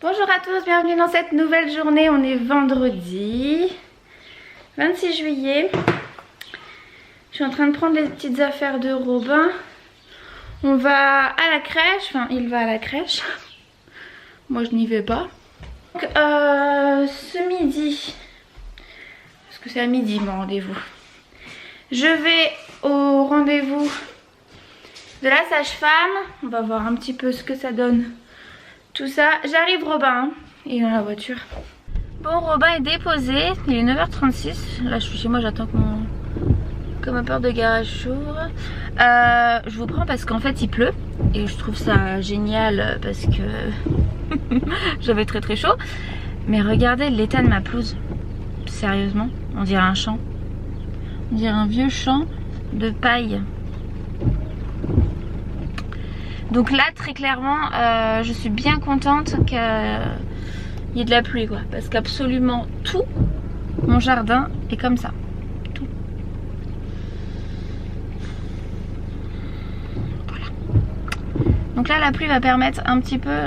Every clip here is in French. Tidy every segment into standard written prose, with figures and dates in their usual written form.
Bonjour à tous, bienvenue dans cette nouvelle journée. On est vendredi 26 juillet. Je suis en train de prendre les petites affaires de Robin. On va à la crèche, enfin il va à la crèche. Moi je n'y vais pas. Donc ce midi, parce que c'est à midi mon rendez-vous, je vais au rendez-vous de la sage-femme. On va voir un petit peu ce que ça donne. Tout ça, j'arrive Robin, il est dans la voiture. Bon, Robin est déposé, il est 9h36. Là je suis chez moi, j'attends que ma porte de garage s'ouvre. Je vous prends parce qu'en fait il pleut et je trouve ça génial parce que j'avais très chaud. Mais regardez l'état de ma pelouse, sérieusement, on dirait un champ. On dirait un vieux champ de paille. Donc là très clairement je suis bien contente qu'il y ait de la pluie quoi. Parce qu'absolument tout mon jardin est comme ça. Tout. Voilà. Donc là la pluie va permettre un petit peu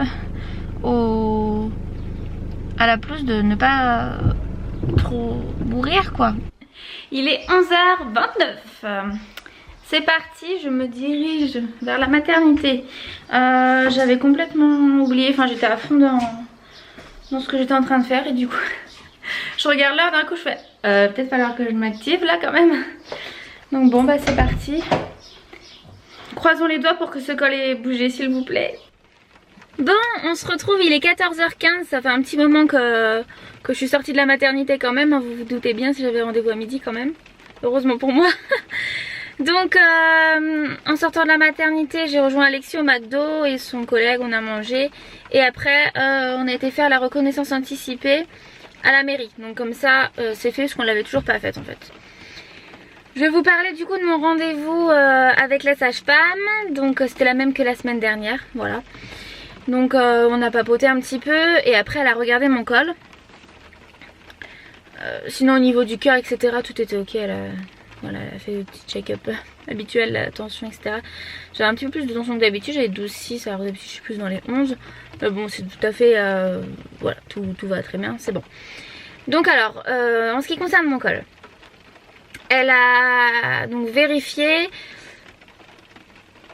à la pelouse de ne pas trop mourir quoi. Il est 11h29. C'est parti, je me dirige vers la maternité. J'avais complètement oublié, enfin j'étais à fond dans ce que j'étais en train de faire et du coup je regarde l'heure, d'un coup je fais peut-être falloir que je m'active là quand même. Donc bon bah c'est parti. Croisons les doigts pour que ce col ait bougé s'il vous plaît. Bon, on se retrouve, il est 14h15, ça fait un petit moment que je suis sortie de la maternité quand même, vous vous doutez bien si j'avais rendez-vous à midi quand même, heureusement pour moi. Donc en sortant de la maternité j'ai rejoint Alexis au McDo et son collègue, on a mangé et après on a été faire la reconnaissance anticipée à la mairie. Donc comme ça c'est fait parce qu'on l'avait toujours pas faite en fait. Je vais vous parler du coup de mon rendez-vous avec la sage-femme. Donc c'était la même que la semaine dernière, voilà. Donc on a papoté un petit peu et après elle a regardé mon col. Sinon au niveau du cœur etc tout était ok, voilà, elle a fait le petit check-up habituel, la tension etc. J'avais un petit peu plus de tension que d'habitude, j'avais 12,6 alors d'habitude je suis plus dans les 11. Mais bon c'est tout à fait, voilà, tout va très bien, c'est bon. Donc alors, en ce qui concerne mon col, elle a donc vérifié.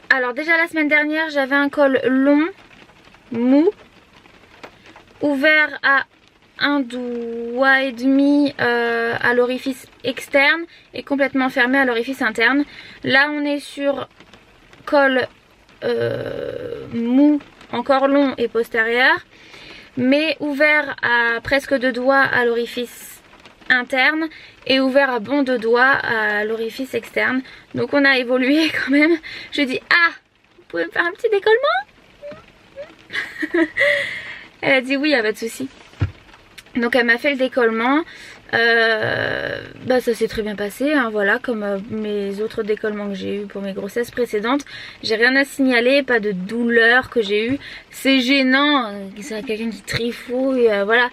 Alors déjà la semaine dernière j'avais un col long, mou, ouvert à un doigt et demi à l'orifice externe et complètement fermé à l'orifice interne. Là on est sur col mou, encore long et postérieur, mais ouvert à presque 2 doigts à l'orifice interne et ouvert à bon 2 doigts à l'orifice externe. Donc on a évolué quand même. Je dis ah, vous pouvez me faire un petit décollement? Elle a dit oui, y a pas de souci. Donc elle m'a fait le décollement, bah ça s'est très bien passé, hein, voilà, comme mes autres décollements que j'ai eu pour mes grossesses précédentes. J'ai rien à signaler, pas de douleur que j'ai eu. C'est gênant, c'est quelqu'un qui trifouille, voilà.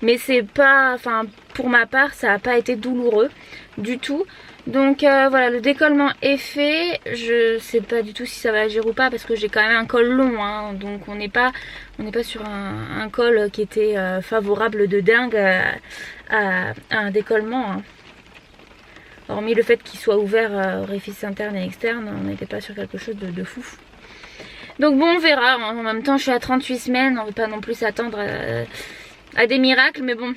Mais c'est pas, enfin pour ma part ça n'a pas été douloureux du tout. Donc voilà, le décollement est fait. Je sais pas du tout si ça va agir ou pas parce que j'ai quand même un col long, hein, donc on n'est pas sur un col qui était favorable de dingue à un décollement, hein. Hormis le fait qu'il soit ouvert orifice interne et externe, on n'était pas sur quelque chose de fou. Donc bon, on verra, hein. En même temps je suis à 38 semaines, on ne veut pas non plus s'attendre à des miracles, mais bon,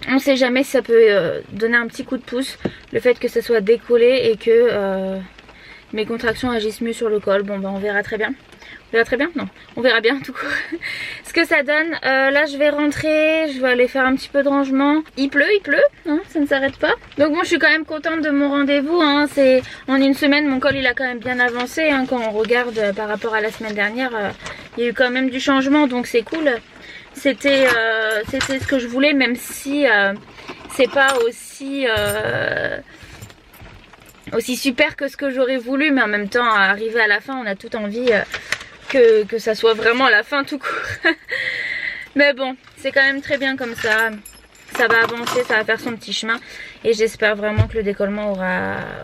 on sait jamais si ça peut donner un petit coup de pouce, le fait que ça soit décollé et que mes contractions agissent mieux sur le col. Bon bah on verra très bien. On verra très bien? Non, on verra bien tout court ce que ça donne. Là je vais rentrer, je vais aller faire un petit peu de rangement. Il pleut, hein, ça ne s'arrête pas. Donc bon, je suis quand même contente de mon rendez-vous, hein. C'est en une semaine mon col il a quand même bien avancé, hein. Quand on regarde par rapport à la semaine dernière, il y a eu quand même du changement, donc c'est cool. C'était ce que je voulais, même si c'est pas aussi super que ce que j'aurais voulu, mais en même temps arrivé à la fin on a toute envie que ça soit vraiment la fin tout court. Mais bon, c'est quand même très bien comme ça. Ça va avancer, ça va faire son petit chemin. Et j'espère vraiment que le décollement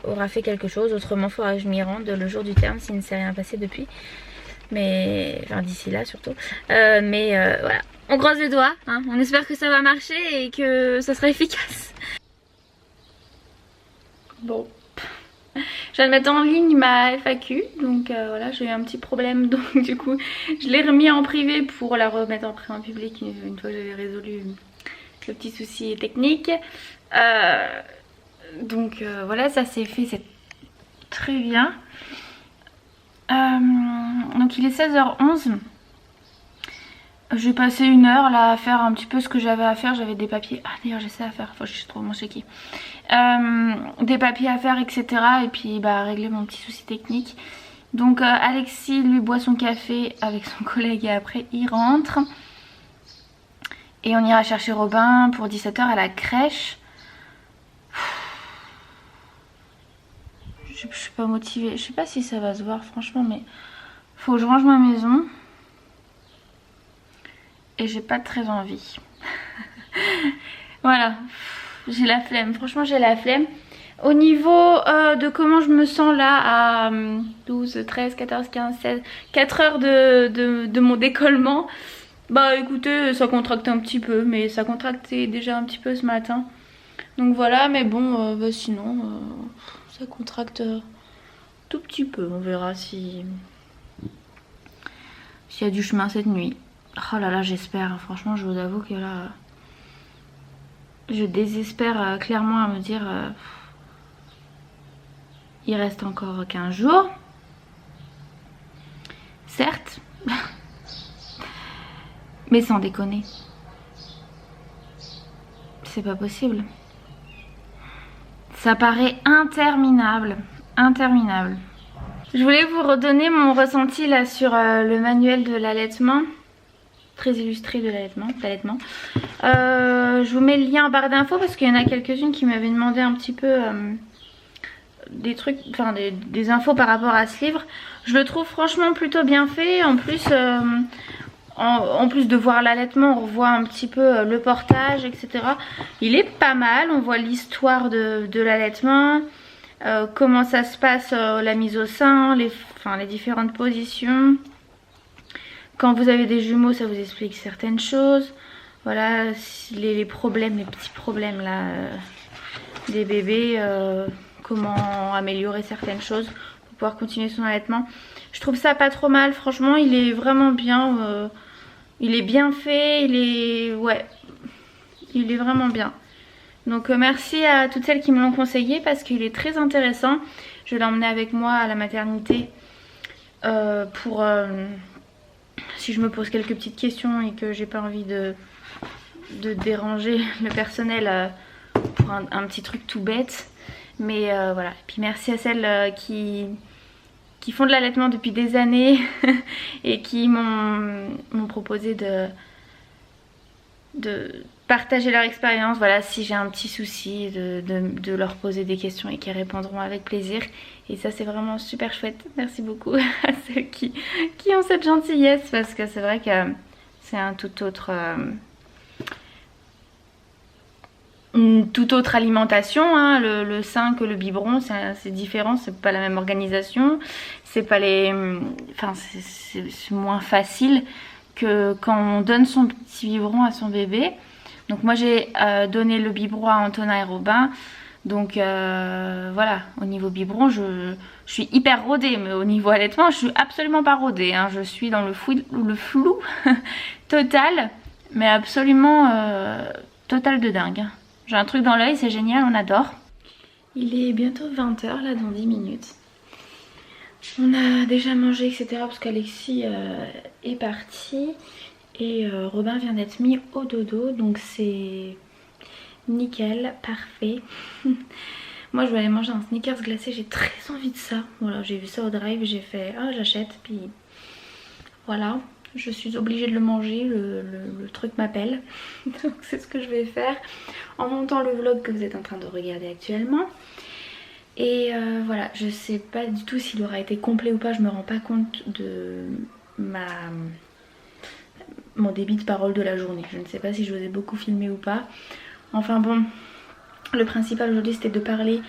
aura fait quelque chose. Autrement, il faudra que je m'y rende le jour du terme s'il ne s'est rien passé depuis. Mais enfin d'ici là surtout. Voilà. On croise les doigts, hein. On espère que ça va marcher et que ça sera efficace. Bon, je viens de mettre en ligne ma FAQ, donc voilà, j'ai eu un petit problème, donc du coup je l'ai remis en privé pour la remettre après en public une fois que j'avais résolu le petit souci technique. Donc voilà, ça s'est fait, c'est très bien. Donc il est 16h11. J'ai passé une heure là à faire un petit peu ce que j'avais à faire. J'avais des papiers. Ah d'ailleurs j'ai ça à faire. Faut que je trouve mon chéquier. Des papiers à faire, etc. Et puis bah régler mon petit souci technique. Donc Alexis lui boit son café avec son collègue et après il rentre. Et on ira chercher Robin pour 17h à la crèche. Je suis pas motivée. Je sais pas si ça va se voir franchement, mais faut que je range ma maison. Et j'ai pas très envie. Voilà, j'ai la flemme. Franchement j'ai la flemme. Au niveau de comment je me sens là à 12, 13, 14, 15, 16, 4 heures de mon décollement. Bah écoutez, ça contracte un petit peu, mais ça contractait déjà un petit peu ce matin. Donc voilà, mais bon, bah, sinon ça contracte tout petit peu. On verra si s'il y a du chemin cette nuit. Oh là là, j'espère. Franchement, je vous avoue que là, je désespère clairement à me dire il reste encore 15 jours. Certes. Mais sans déconner. C'est pas possible. Ça paraît interminable. Interminable. Je voulais vous redonner mon ressenti là sur le manuel de l'allaitement. Très illustré de l'allaitement. Je vous mets le lien en barre d'infos parce qu'il y en a quelques-unes qui m'avaient demandé un petit peu des trucs, enfin des infos par rapport à ce livre. Je le trouve franchement plutôt bien fait. En plus, en plus de voir l'allaitement, on revoit un petit peu le portage, etc. Il est pas mal. On voit l'histoire de l'allaitement, comment ça se passe, la mise au sein, les différentes positions. Quand vous avez des jumeaux, ça vous explique certaines choses. Voilà, les problèmes, les petits problèmes là des bébés, comment améliorer certaines choses pour pouvoir continuer son allaitement. Je trouve ça pas trop mal, franchement, il est vraiment bien. Il est bien fait, il est vraiment bien. Donc merci à toutes celles qui me l'ont conseillé parce qu'il est très intéressant. Je l'ai emmené avec moi à la maternité pour... si je me pose quelques petites questions et que j'ai pas envie de déranger le personnel pour un petit truc tout bête. Mais voilà. Et puis merci à celles qui font de l'allaitement depuis des années et qui m'ont proposé de partager leur expérience. Voilà, si j'ai un petit souci, de leur poser des questions et qui répondront avec plaisir. Et ça c'est vraiment super chouette. Merci beaucoup à ceux qui ont cette gentillesse parce que c'est vrai que c'est un une toute autre alimentation, hein. Le sein que le biberon, c'est différent, c'est pas la même organisation, c'est pas les... Enfin c'est moins facile que quand on donne son petit biberon à son bébé. Donc moi j'ai donné le biberon à Antonin et Robin. Donc voilà, au niveau biberon je suis hyper rodée, mais au niveau allaitement je suis absolument pas rodée, hein. Je suis dans le flou total, mais absolument total de dingue. J'ai un truc dans l'œil, c'est génial, on adore. Il est bientôt 20h là, dans 10 minutes. On a déjà mangé, etc. parce qu'Alexis est parti. Et Robin vient d'être mis au dodo, donc c'est nickel, parfait. Moi je vais aller manger un Snickers glacé, j'ai très envie de ça. Voilà, j'ai vu ça au drive, j'ai fait ah j'achète, puis voilà. Je suis obligée de le manger, le truc m'appelle. Donc c'est ce que je vais faire en montant le vlog que vous êtes en train de regarder actuellement. Et voilà, je sais pas du tout s'il aura été complet ou pas, je me rends pas compte de mon débit de parole de la journée. Je ne sais pas si je vous ai beaucoup filmé ou pas. Enfin bon, le principal aujourd'hui c'était de parler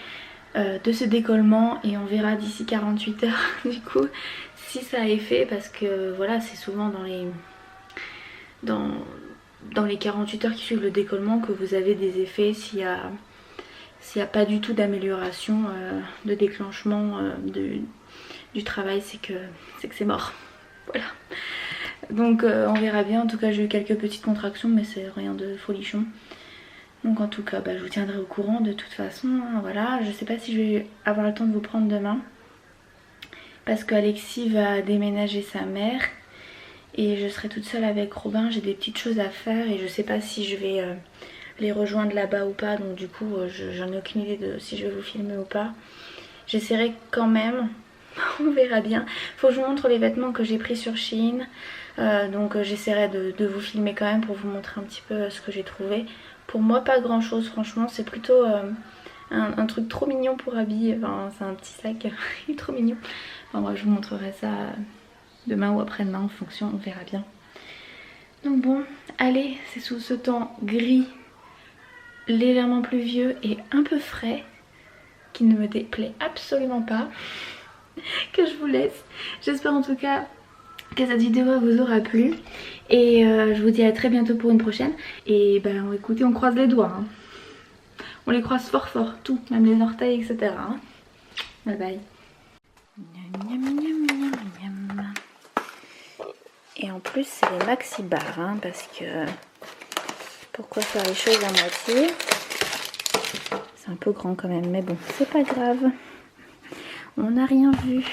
de ce décollement et on verra d'ici 48 heures du coup si ça a effet, parce que voilà, c'est souvent dans les 48 heures qui suivent le décollement que vous avez des effets. S'il n'y a pas du tout d'amélioration, de déclenchement du travail, c'est que c'est mort. Voilà. Donc on verra bien. En tout cas j'ai eu quelques petites contractions mais c'est rien de folichon. Donc en tout cas je vous tiendrai au courant de toute façon. Voilà, je sais pas si je vais avoir le temps de vous prendre demain. Parce qu'Alexis va déménager sa mère. Et je serai toute seule avec Robin. J'ai des petites choses à faire et je sais pas si je vais les rejoindre là-bas ou pas. Donc du coup j'en ai aucune idée de si je vais vous filmer ou pas. J'essaierai quand même. On verra bien. Faut que je vous montre les vêtements que j'ai pris sur Shein. Donc j'essaierai de vous filmer quand même pour vous montrer un petit peu ce que j'ai trouvé. Pour moi pas grand chose franchement. C'est plutôt un truc trop mignon pour habiller. Enfin c'est un petit sac. Il est trop mignon. Enfin moi je vous montrerai ça demain ou après-demain en fonction. On verra bien. Donc bon allez, c'est sous ce temps gris, légèrement pluvieux et un peu frais, qui ne me déplaît absolument pas, que je vous laisse. J'espère en tout cas que cette vidéo vous aura plu. Et je vous dis à très bientôt pour une prochaine. Et écoutez, on croise les doigts. Hein. On les croise fort fort, tout, même les orteils, etc. Hein. Bye bye. Et en plus c'est les maxi bars, hein, parce que pourquoi faire les choses à moitié? C'est un peu grand quand même, mais bon, c'est pas grave. On n'a rien vu.